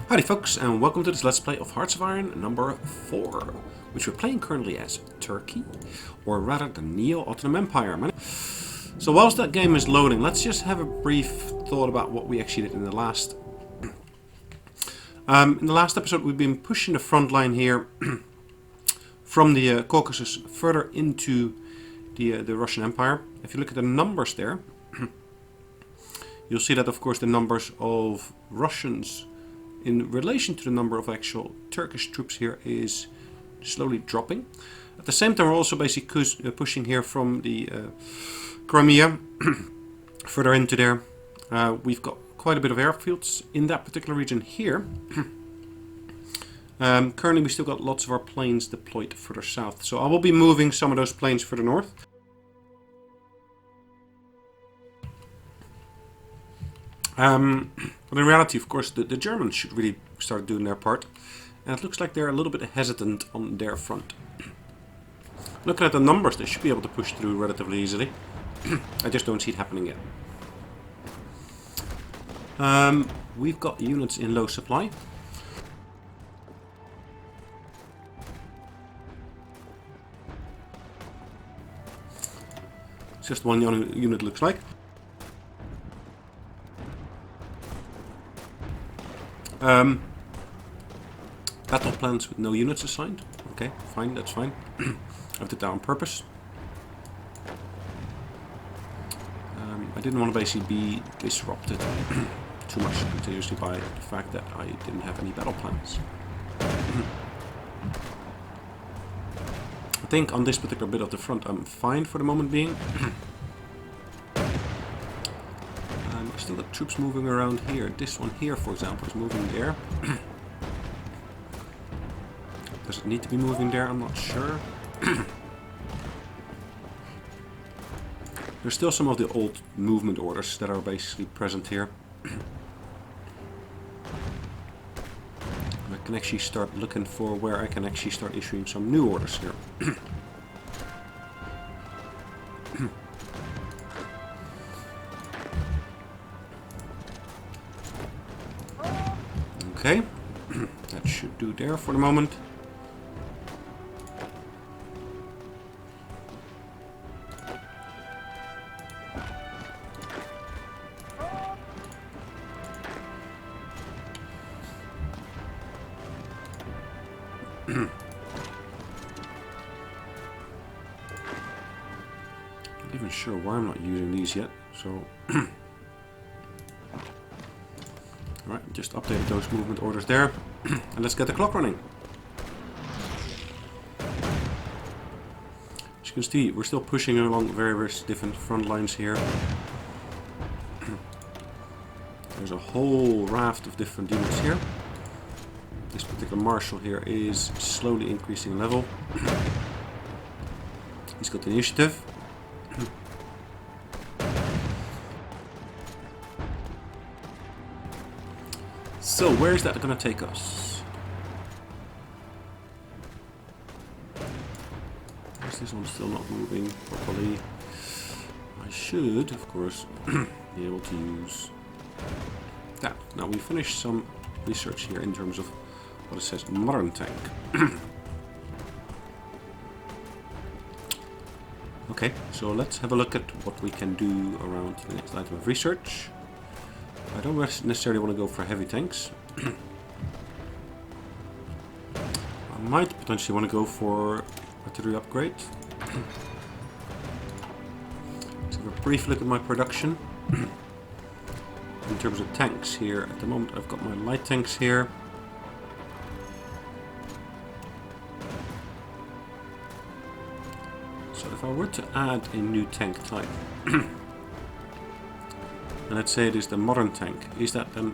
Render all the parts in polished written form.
Howdy folks, and welcome to this Let's Play of Hearts of Iron number 4, which we're playing currently as Turkey, or rather the neo-Ottoman Empire. So whilst that game is loading, let's just have a brief thought about what we actually did in the last... in the last episode we've been pushing the front line here from the Caucasus further into the Russian Empire. If you look at the numbers there, you'll see that of course the numbers of Russians in relation to the number of actual Turkish troops here is slowly dropping. At the same time, we're also basically pushing here from the Crimea further into there. We've got quite a bit of airfields in that particular region here. Currently, we still got lots of our planes deployed further south. So I will be moving some of those planes further north. But in reality, of course, the Germans should really start doing their part. And it looks like they're a little bit hesitant on their front. Looking at the numbers, they should be able to push through relatively easily. I just don't see it happening yet. We've got units in low supply. It's just one unit looks like. Battle plans with no units assigned. Okay, fine, that's fine. I did that on purpose. I didn't want to basically be disrupted too much continuously by the fact that I didn't have any battle plans. I think on this particular bit of the front I'm fine for the moment being. I still got troops moving around here. This one here, for example, is moving there. Does it need to be moving there? I'm not sure. There's still some of the old movement orders that are basically present here. I can actually start looking for where I can actually start issuing some new orders here. Okay, that should do there for the moment. Not even sure why I'm not using these yet, so alright, just updated those movement orders there. And let's get the clock running. As you can see, we're still pushing along various different front lines here. There's a whole raft of different units here. This particular marshal here is slowly increasing level. He's got the initiative. So, where is that going to take us? Is this one still not moving properly? I should, of course, be able to use that. Now, we finished some research here in terms of what it says, modern tank. Okay, so let's have a look at what we can do around the next item of research. I don't necessarily want to go for heavy tanks. I might potentially want to go for artillery upgrade. Let's have a brief look at my production. In terms of tanks here, at the moment I've got my light tanks here. So if I were to add a new tank type, and let's say it is the modern tank, is that then,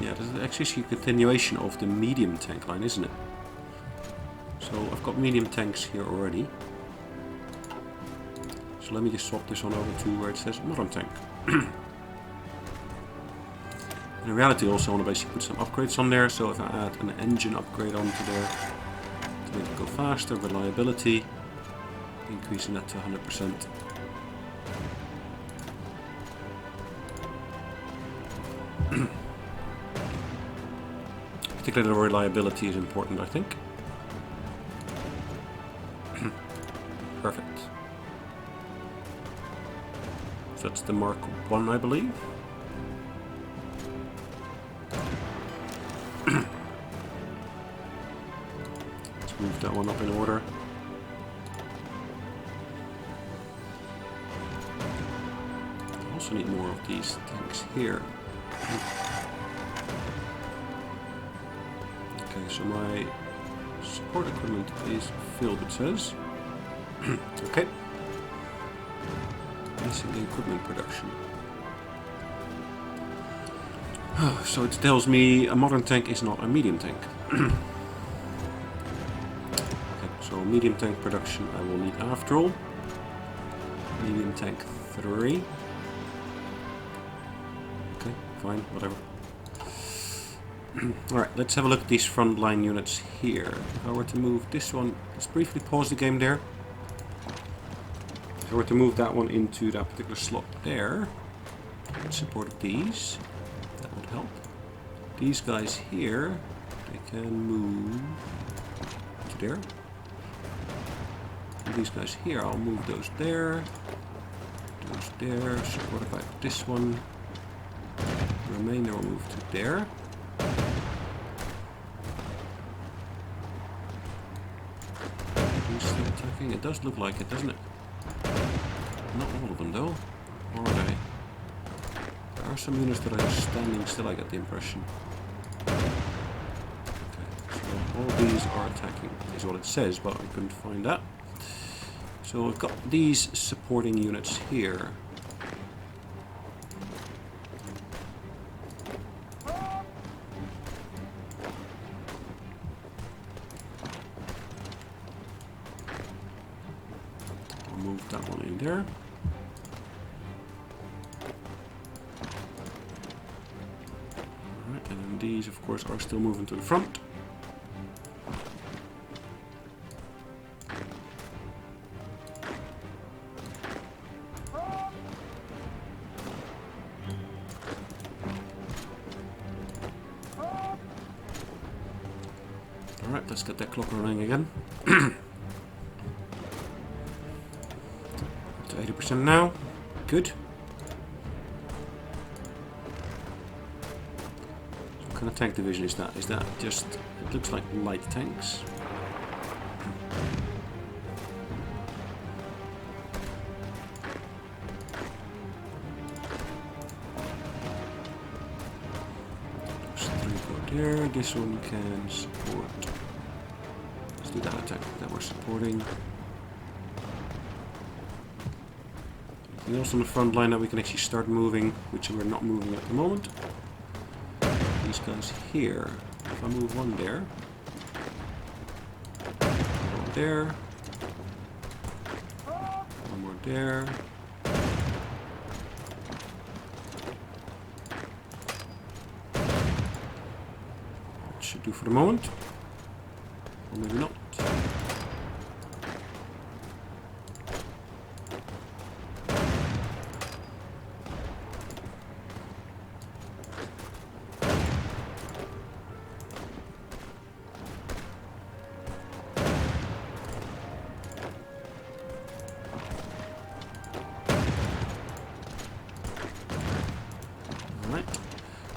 yeah, this is actually a continuation of the medium tank line, isn't it? So I've got medium tanks here already. So let me just swap this on over to where it says modern tank. In reality, I also want to basically put some upgrades on there. So if I add an engine upgrade onto there to make it go faster, reliability, increasing that to 100%. Particularly the reliability is important, I think. Perfect. So that's the Mark 1, I believe. Let's move that one up in order. I also need more of these tanks here. Okay, so my support equipment is filled, it says. Okay. Missing the equipment production. So it tells me a modern tank is not a medium tank. Okay, so medium tank production I will need after all. Medium tank 3. Okay, fine, whatever. Alright, let's have a look at these frontline units here. If I were to move this one, let's briefly pause the game there. If I were to move that one into that particular slot there, in support of these, that would help. These guys here, they can move to there. And these guys here, I'll move those there, those there, supported by this one. The remainder will move to there. Still attacking? It does look like it, doesn't it? Not all of them though, or are they? There are some units that are just standing still, I get the impression. Okay, so all these are attacking, is what it says, but I couldn't find that. So I've got these supporting units here. Move that one in there. Alright, and then these, of course, are still moving to the front. Alright, let's get that clock running again. 80% now. Good. What kind of tank division is that? Is that just... it looks like light tanks. Those 3 go there. This one can support... let's do that attack that we're supporting. And also on the front line that we can actually start moving, which we're not moving at the moment. These guys here. If I move one there, one there, one more there. That should do for the moment. Or maybe not.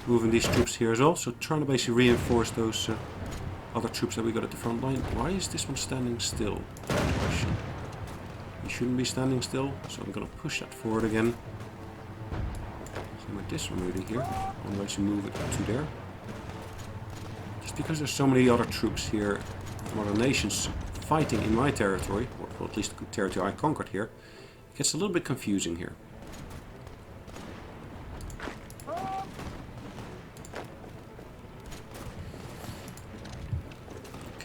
Moving these troops here as well, so trying to basically reinforce those other troops that we got at the front line. Why is this one standing still? Question. He shouldn't be standing still, so I'm going to push that forward again. Same with this one really here. I'm going to move it to there. Just because there's so many other troops here from other nations fighting in my territory, or at least the territory I conquered here, it gets a little bit confusing here.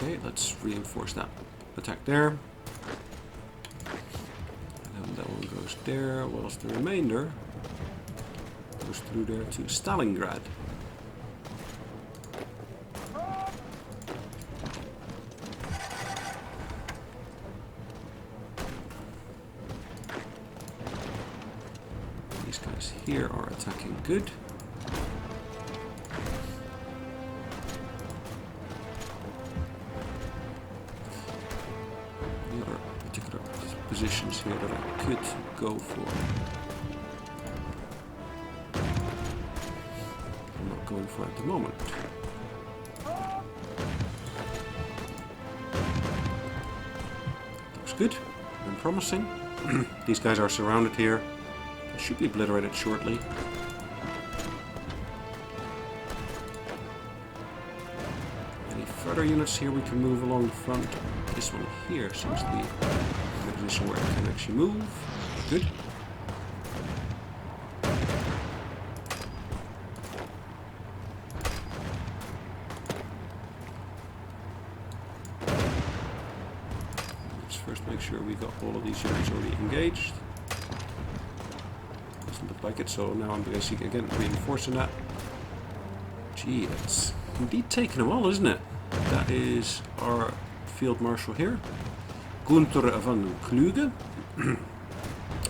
Okay, let's reinforce that attack there. And then that one goes there, whilst the remainder goes through there to Stalingrad. These guys here are attacking good. positions here that I could go for. I'm not going for at the moment. Looks good and promising. These guys are surrounded here. They should be obliterated shortly. Any further units here we can move along the front. This one here seems to be in a position where I can actually move. Good. Let's first make sure we got all of these units already engaged. Doesn't look like it, so now I'm basically again reinforcing that. Gee, that's indeed taking a while, isn't it? That is our Field Marshal here. Gunther van Kluge.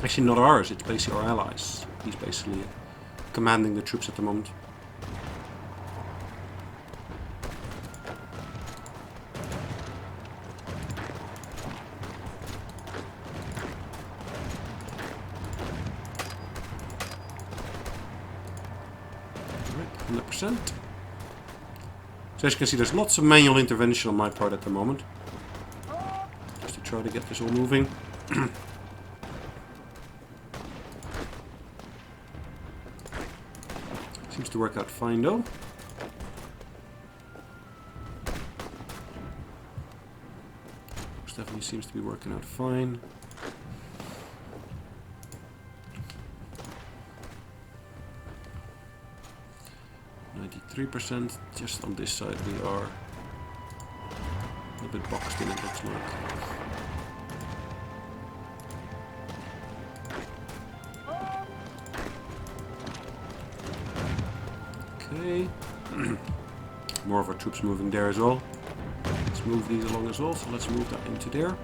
Actually not ours, it's basically our allies. He's basically commanding the troops at the moment. Alright, 100%. So as you can see, there's lots of manual intervention on my part at the moment. Just to try to get this all moving. Seems to work out fine though. This definitely seems to be working out fine. %. Just on this side we are a little bit boxed in, it looks like. Okay. More of our troops moving there as well. Let's move these along as well, so let's move that into there.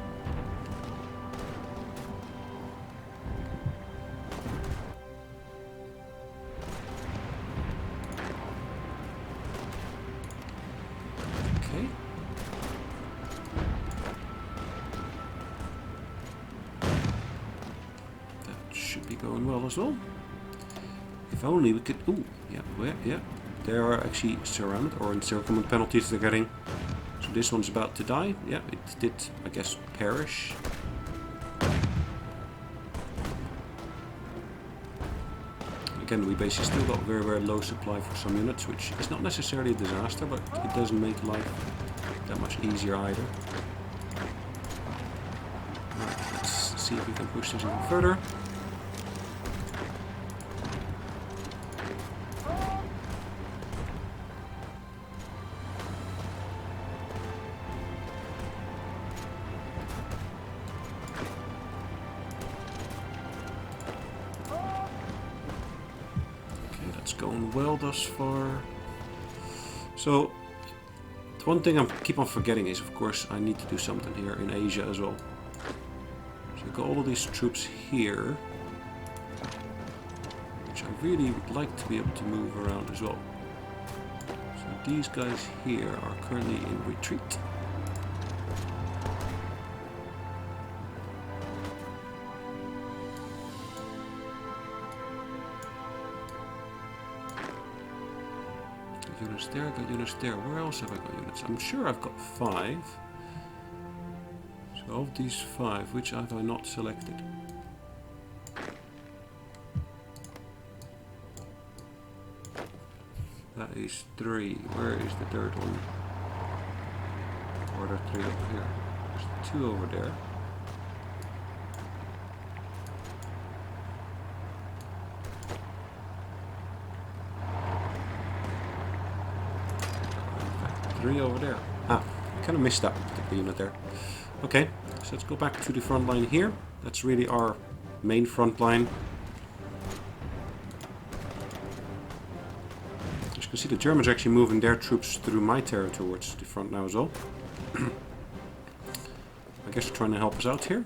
Going well as well. If only we could. Ooh, yeah, yeah. They are actually surrounded, or encirclement penalties they're getting. So this one's about to die. Yeah, it did, I guess, perish. Again, we basically still got very, very low supply for some units, which is not necessarily a disaster, but it doesn't make life that much easier either. Right, let's see if we can push this even further. Going well thus far. So the one thing I keep on forgetting is, of course, I need to do something here in Asia as well. So I've got all of these troops here, which I really would like to be able to move around as well. So these guys here are currently in retreat. Units there, got units there. Where else have I got units? I'm sure I've got 5. So of these 5, which have I not selected? That is 3. Where is the third one? Or are there 3 over here? There's 2 over there. Over there. Ah, I kind of missed that particular unit there. Okay, so let's go back to the front line here. That's really our main front line. As you can see, the Germans are actually moving their troops through my territory towards the front now as well. I guess they're trying to help us out here.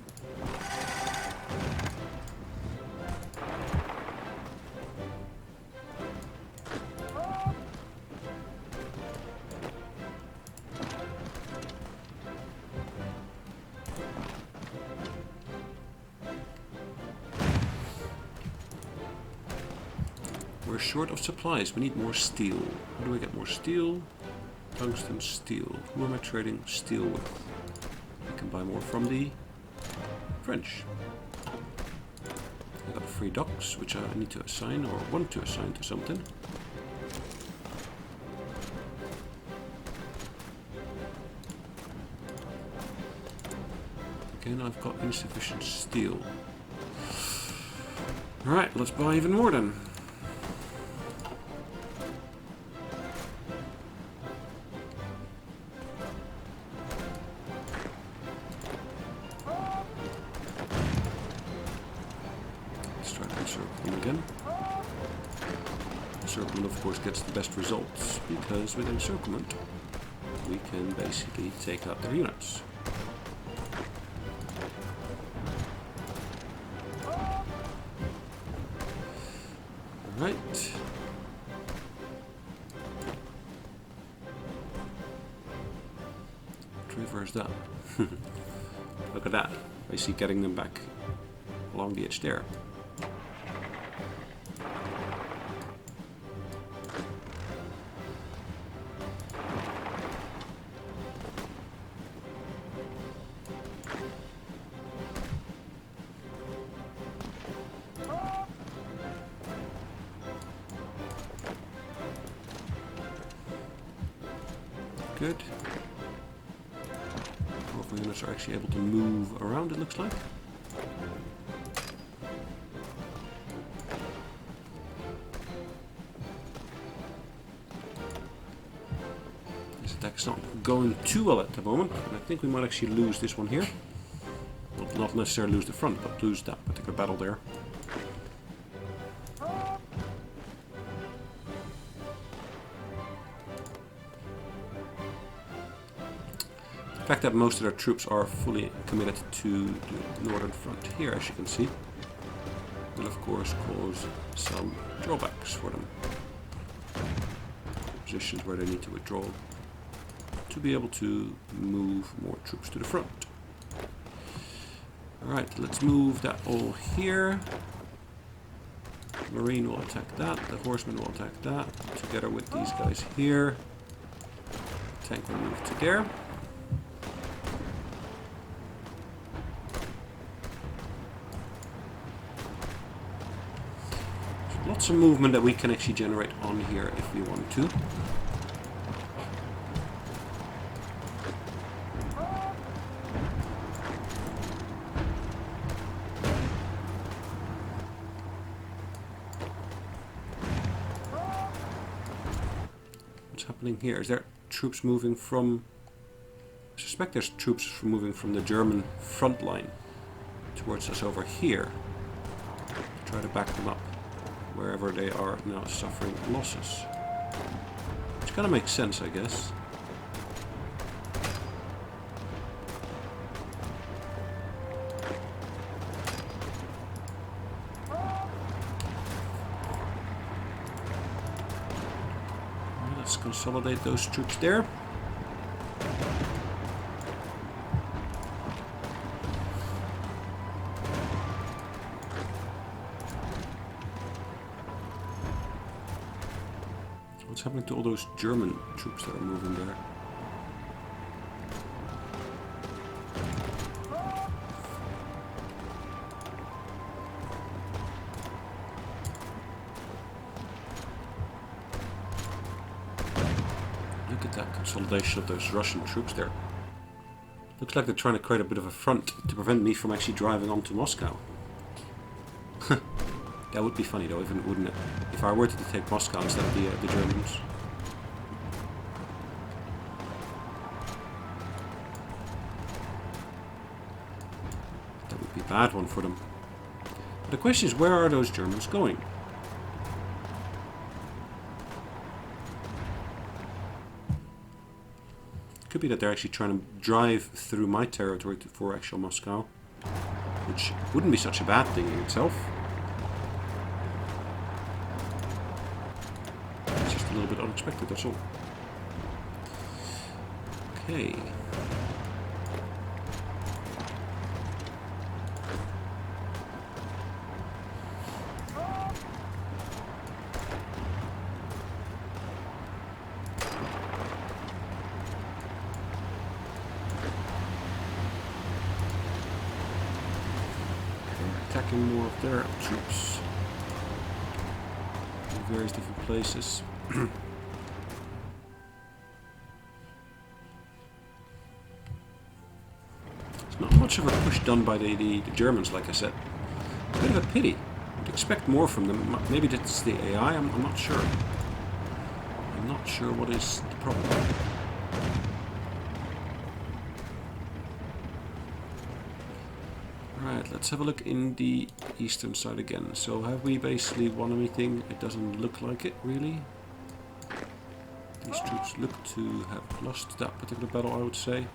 We're short of supplies. We need more steel. How do I get more steel? Tungsten steel. Who am I trading steel with? I can buy more from the French. I got free docks, which I need to assign or want to assign to something. Again, I've got insufficient steel. Alright, let's buy even more then. Let's try to encircle them again. Encirclement, of course, gets the best results because with encirclement we can basically take out their units. Right. What river is that? Look at that. Basically getting them back along the edge there. Good. Both my units are actually able to move around, it looks like. This attack's not going too well at the moment, and I think we might actually lose this one here. Well, not necessarily lose the front, but lose that particular battle there. The fact that most of their troops are fully committed to the northern front here, as you can see, will of course cause some drawbacks for them. Positions where they need to withdraw to be able to move more troops to the front. Alright, let's move that all here. Marine will attack that, the horsemen will attack that, together with these guys here. Tank will move to there. Lots of movement that we can actually generate on here if we want to. What's happening here? Is there troops moving from... I suspect there's troops moving from the German front line towards us over here. Try to back them up wherever they are now suffering losses. Which kind of makes sense, I guess. Let's consolidate those troops there. What's happening to all those German troops that are moving there? Look at that consolidation of those Russian troops there. Looks like they're trying to create a bit of a front to prevent me from actually driving onto Moscow. That would be funny though, wouldn't it? If I were to take Moscow instead of the Germans. That would be a bad one for them. But the question is, where are those Germans going? It could be that they're actually trying to drive through my territory for actual Moscow, which wouldn't be such a bad thing in itself. A little bit unexpected, that's all. Okay. attacking more of their troops in various different places. It's not much of a push done by the Germans, like I said. A bit of a pity. I'd expect more from them. Maybe that's the AI, I'm not sure. I'm not sure what is the problem. Right, let's have a look in the eastern side again. So have we basically won anything? It doesn't look like it, really. These troops look to have lost that particular battle, I would say.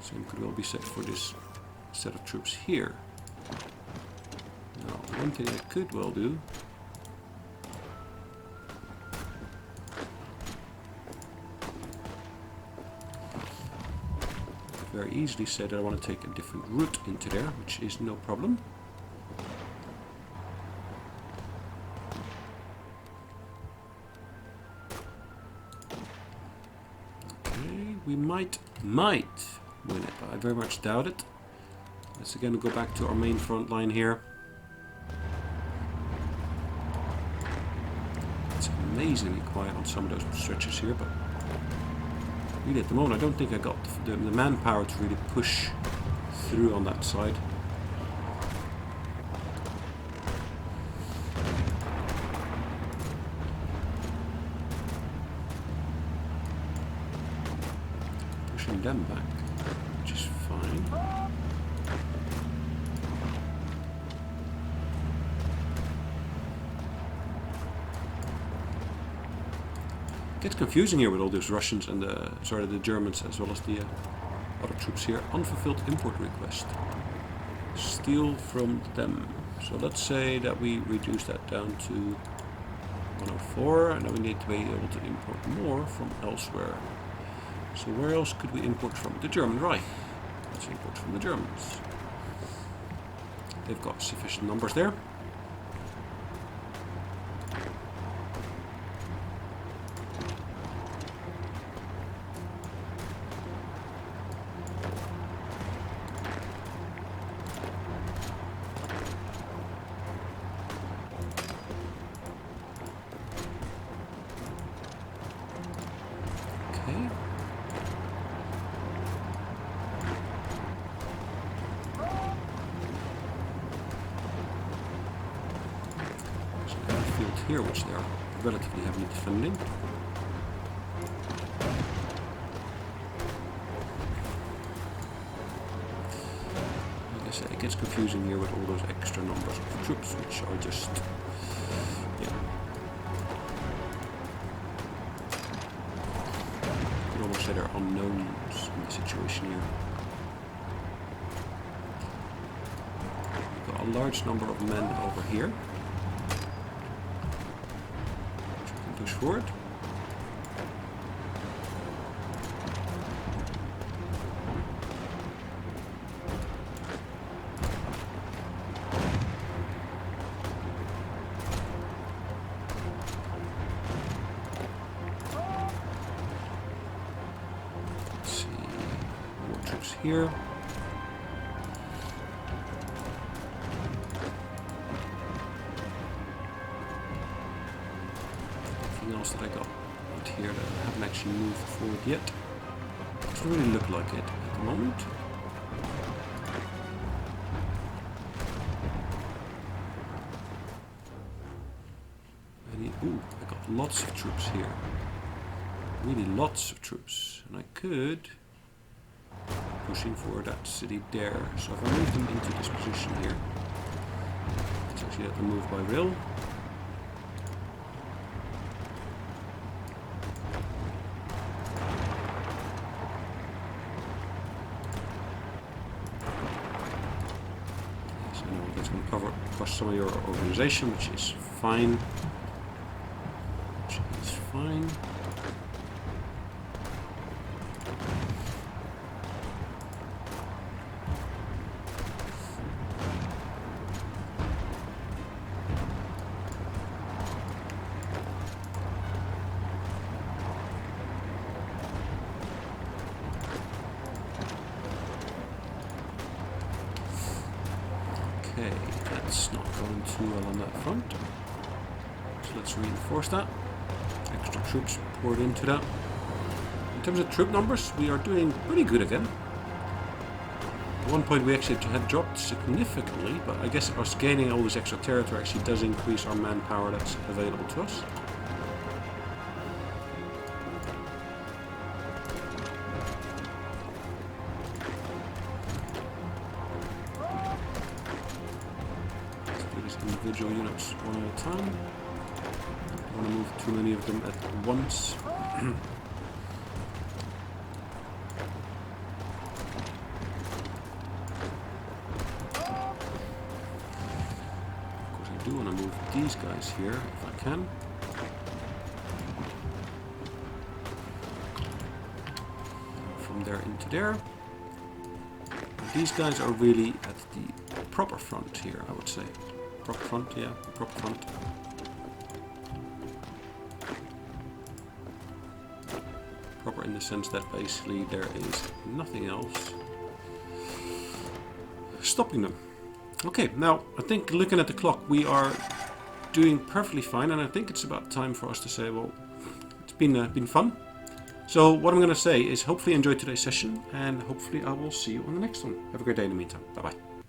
Same could well be said for this set of troops here. Now, one thing I could well do very easily say that I want to take a different route into there, which is no problem. Okay, we might win it, but I very much doubt it. Let's again go back to our main front line here. It's amazingly quiet on some of those stretches here, but really at the moment I don't think I got the manpower to really push through on that side. Pushing them back, which is fine. It gets confusing here with all those Russians and the Germans as well as the other troops here. Unfulfilled import request. Steal from them. So let's say that we reduce that down to 104, and then we need to be able to import more from elsewhere. So where else could we import from? The German Reich. Let's import from the Germans. They've got sufficient numbers there. Here, which they are relatively heavily defending. Like I said, it gets confusing here with all those extra numbers of troops, which are just, yeah. You could almost say they're unknowns in the situation here. We've got a large number of men over here. Push forward. Let's see, more troops here. Else that I got out here that I haven't actually moved forward yet. Doesn't really look like it at the moment. Ooh, I got lots of troops here. Really lots of troops. And I could pushing for that city there. So if I move them into this position here, let's actually have to move by rail. That's going to cover across some of your organization, which is fine. Which is fine. It's not going too well on that front. So let's reinforce that. Extra troops poured into that. In terms of troop numbers, we are doing pretty good again. At one point we actually had dropped significantly, but I guess us gaining all this extra territory actually does increase our manpower that's available to us. Let's do these individual units one at a time. Don't want to move too many of them at once. I do want to move these guys here if I can. From there into there. These guys are really at the proper front here, I would say. Proper front, yeah, proper front. Proper in the sense that basically there is nothing else stopping them. Okay, now I think looking at the clock we are doing perfectly fine, and I think it's about time for us to say, well, it's been fun. So what I'm going to say is hopefully you enjoyed today's session, and hopefully I will see you on the next one. Have a great day in the meantime. Bye bye.